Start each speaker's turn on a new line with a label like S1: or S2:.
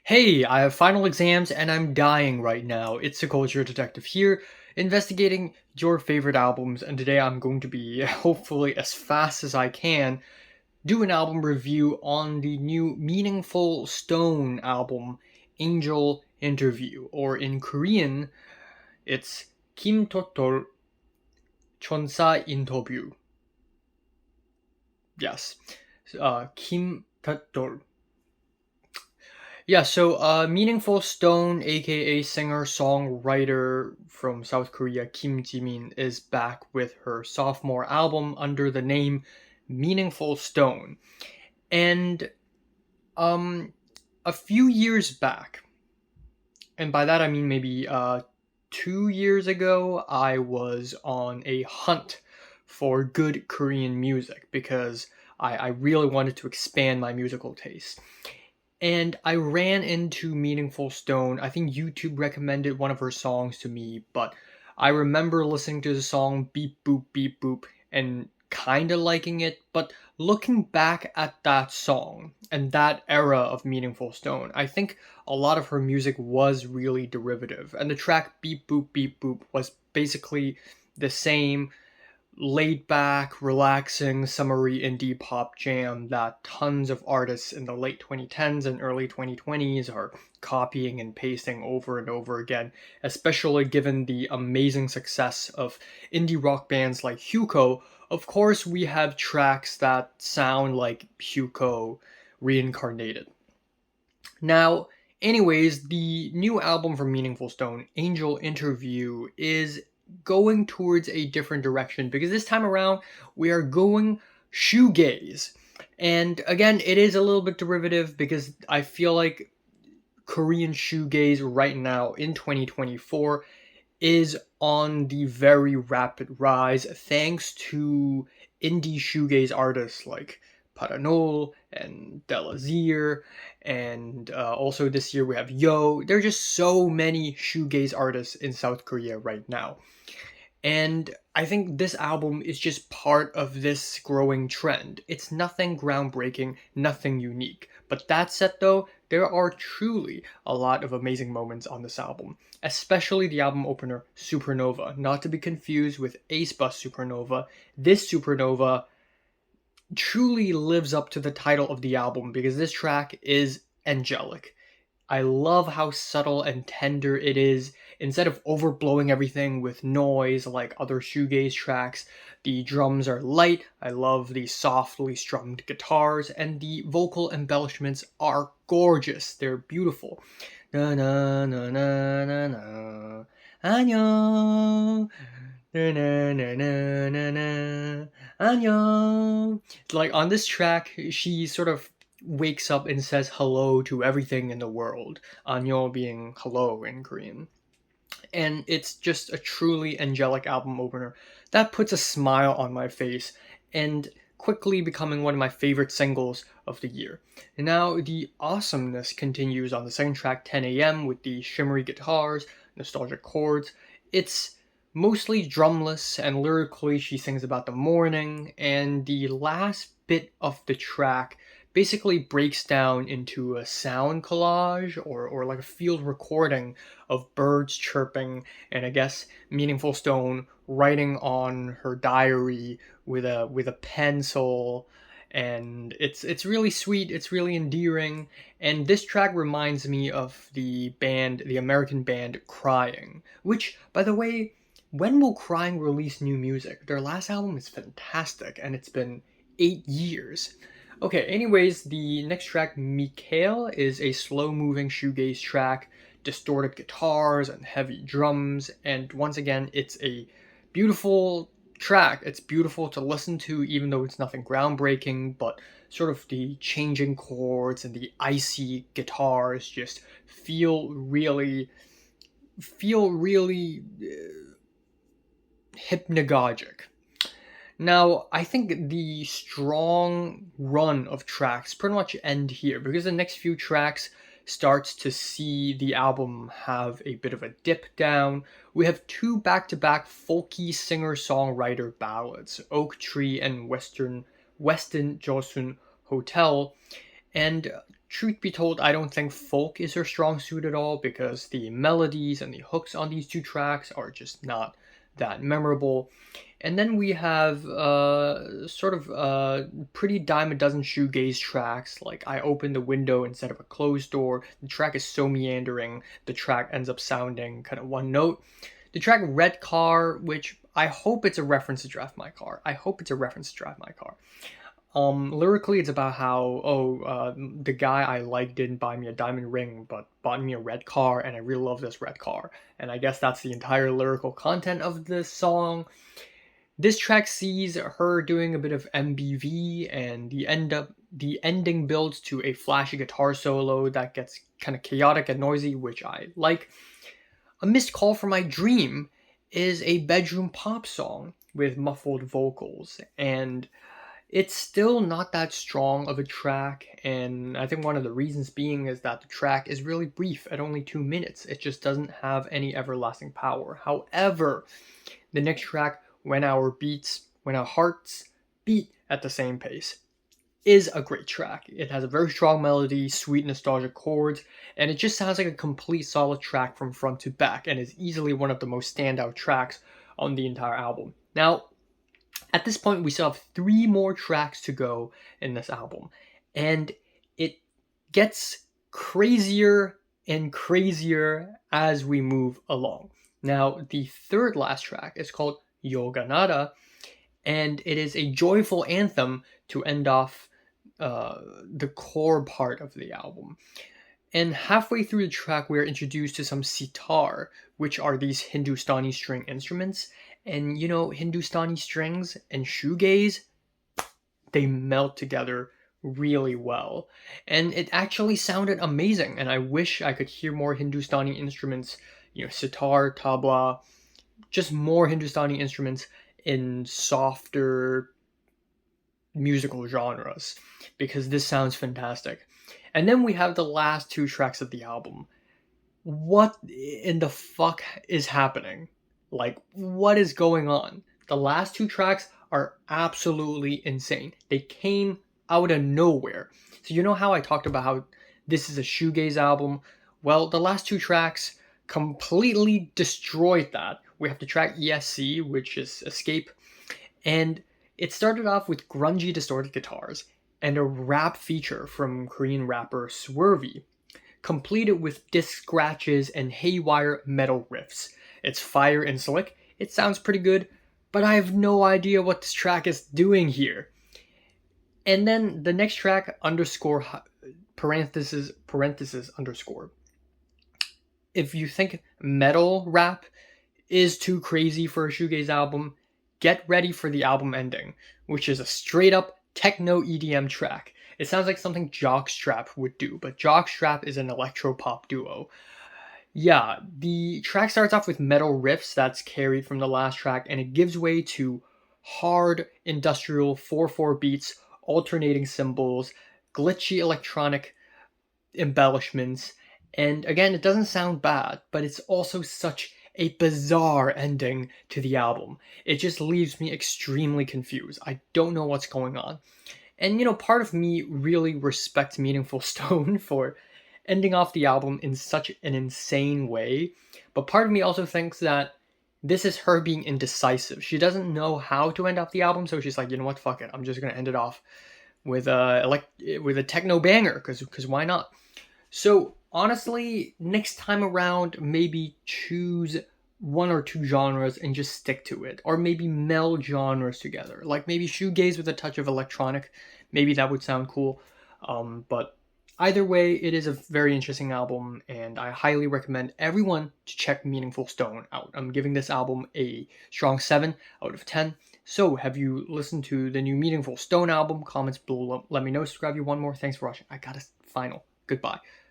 S1: Hey, I have final exams and I'm dying right now. It's the Culture Detective here, investigating your favorite albums, and today I'm going to be, hopefully as fast as I can, do an album review on the new Meaningful Stone album, Angel Interview, or in Korean, it's Kim Totol Chonsa Interview. Yes, Kim Totol. Meaningful Stone, aka singer-songwriter from South Korea Kim Jimin, is back with her sophomore album under the name Meaningful Stone. And um a few years back, and by that I mean maybe 2 years ago, I was on a hunt for good Korean music because I really wanted to expand my musical taste. And I ran into Meaningful Stone. I think YouTube recommended one of her songs to me, but I remember listening to the song Beep Boop and kind of liking it. But looking back at that song and that era of Meaningful Stone, I think a lot of her music was really derivative. And the track Beep Boop was basically the same laid back, relaxing, summery indie pop jam that tons of artists in the late 2010s and early 2020s are copying and pasting over and over again, especially given the amazing success of indie rock bands like Hugo. Of course, we have tracks that sound like Hugo reincarnated. Now, anyways, the new album from Meaningful Stone, Angel Interview, is going towards a different direction because this time around we are going shoegaze. And again, it is a little bit derivative because I feel like Korean shoegaze right now in 2024 is on the very rapid rise thanks to indie shoegaze artists like Paranol and Delazir, and also this year we have Yo. There are just so many shoegaze artists in South Korea right now. And I think this album is just part of this growing trend. It's nothing groundbreaking, nothing unique. But that said, though, there are truly a lot of amazing moments on this album, especially the album opener, Supernova, not to be confused with Ace Bus Supernova. This Supernova truly lives up to the title of the album because this track is angelic. I love how subtle and tender it is. Instead of overblowing everything with noise like other shoegaze tracks, the drums are light. I love the softly strummed guitars, and the vocal embellishments are gorgeous. They're beautiful. Na na na na na na. 안녕. Na na na na na na. 안녕. Like on this track, she sort of wakes up and says hello to everything in the world. Anyo being hello in Korean. And it's just a truly angelic album opener that puts a smile on my face and quickly becoming one of my favorite singles of the year. And now the awesomeness continues on the second track, 10 a.m., with the shimmery guitars, nostalgic chords. It's mostly drumless, and lyrically she sings about the morning, and the last bit of the track basically breaks down into a sound collage or like a field recording of birds chirping, and I guess Meaningful Stone writing on her diary with a pencil. And it's really sweet, it's really endearing, and this track reminds me of the American band Crying, which, by the way, when will Crying release new music? Their last album is fantastic, and it's been 8 years. Okay, anyways, the next track, Mikhail, is a slow moving shoegaze track, distorted guitars and heavy drums, and once again, it's a beautiful track. It's beautiful to listen to, even though it's nothing groundbreaking, but sort of the changing chords and the icy guitars just feel really hypnagogic. Now, I think the strong run of tracks pretty much end here because the next few tracks starts to see the album have a bit of a dip down. We have two back-to-back folky singer-songwriter ballads, Oak Tree and Weston Joseon Hotel, and truth be told, I don't think folk is her strong suit at all because the melodies and the hooks on these two tracks are just not that memorable. And then we have pretty dime a dozen shoegaze tracks, like I Opened the Window instead of a closed door. The track is so meandering, the track ends up sounding kind of one note. The track Red Car, which I hope it's a reference to Drive My Car. I hope it's a reference to Drive My Car. Lyrically, it's about how, the guy I like didn't buy me a diamond ring, but bought me a red car, and I really love this red car. And I guess that's the entire lyrical content of this song. This track sees her doing a bit of MBV, and the ending builds to a flashy guitar solo that gets kind of chaotic and noisy, which I like. A Missed Call from My Dream is a bedroom pop song with muffled vocals, and it's still not that strong of a track, and I think one of the reasons being is that the track is really brief at only 2 minutes. It just doesn't have any everlasting power. However, the next track, When Our Hearts Beat at the Same Pace, is a great track. It has a very strong melody, sweet nostalgic chords, and it just sounds like a complete solid track from front to back, and is easily one of the most standout tracks on the entire album. Now, at this point, we still have 3 more tracks to go in this album, and it gets crazier and crazier as we move along. Now, the third last track is called Yoganada, and it is a joyful anthem to end off the core part of the album. And halfway through the track, we are introduced to some sitar, which are these Hindustani string instruments. And Hindustani strings and shoegaze, they melt together really well. And it actually sounded amazing. And I wish I could hear more Hindustani instruments, sitar, tabla, just more Hindustani instruments in softer musical genres, because this sounds fantastic. And then we have the last 2 tracks of the album. What in the fuck is happening? Like, what is going on? The last 2 tracks are absolutely insane. They came out of nowhere. So you know how I talked about how this is a shoegaze album? Well, the last 2 tracks completely destroyed that. We have the track ESC, which is Escape, and it started off with grungy distorted guitars and a rap feature from Korean rapper Swervy, completed with disc scratches and haywire metal riffs. It's fire and slick, it sounds pretty good, but I have no idea what this track is doing here. And then the next track, underscore, parenthesis, underscore. If you think metal rap is too crazy for a shoegaze album, get ready for the album ending, which is a straight up techno EDM track. It sounds like something Jockstrap would do, but Jockstrap is an electro-pop duo. Yeah, the track starts off with metal riffs that's carried from the last track, and it gives way to hard industrial 4/4 beats, alternating cymbals, glitchy electronic embellishments, and again, it doesn't sound bad, but it's also such a bizarre ending to the album. It just leaves me extremely confused. I don't know what's going on. And part of me really respects Meaningful Stone for ending off the album in such an insane way, but part of me also thinks that this is her being indecisive. She doesn't know how to end off the album, so she's like, you know what, fuck it, I'm just gonna end it off with a techno banger, because why not? So honestly, next time around, maybe choose 1 or 2 genres and just stick to it, or maybe meld genres together, like maybe shoegaze with a touch of electronic. Maybe that would sound cool. But either way, it is a very interesting album, and I highly recommend everyone to check Meaningful Stone out. I'm giving this album a strong 7 out of 10. So, have you listened to the new Meaningful Stone album? Comments below, let me know. Subscribe if you want more. Thanks for watching. I got a final. Goodbye.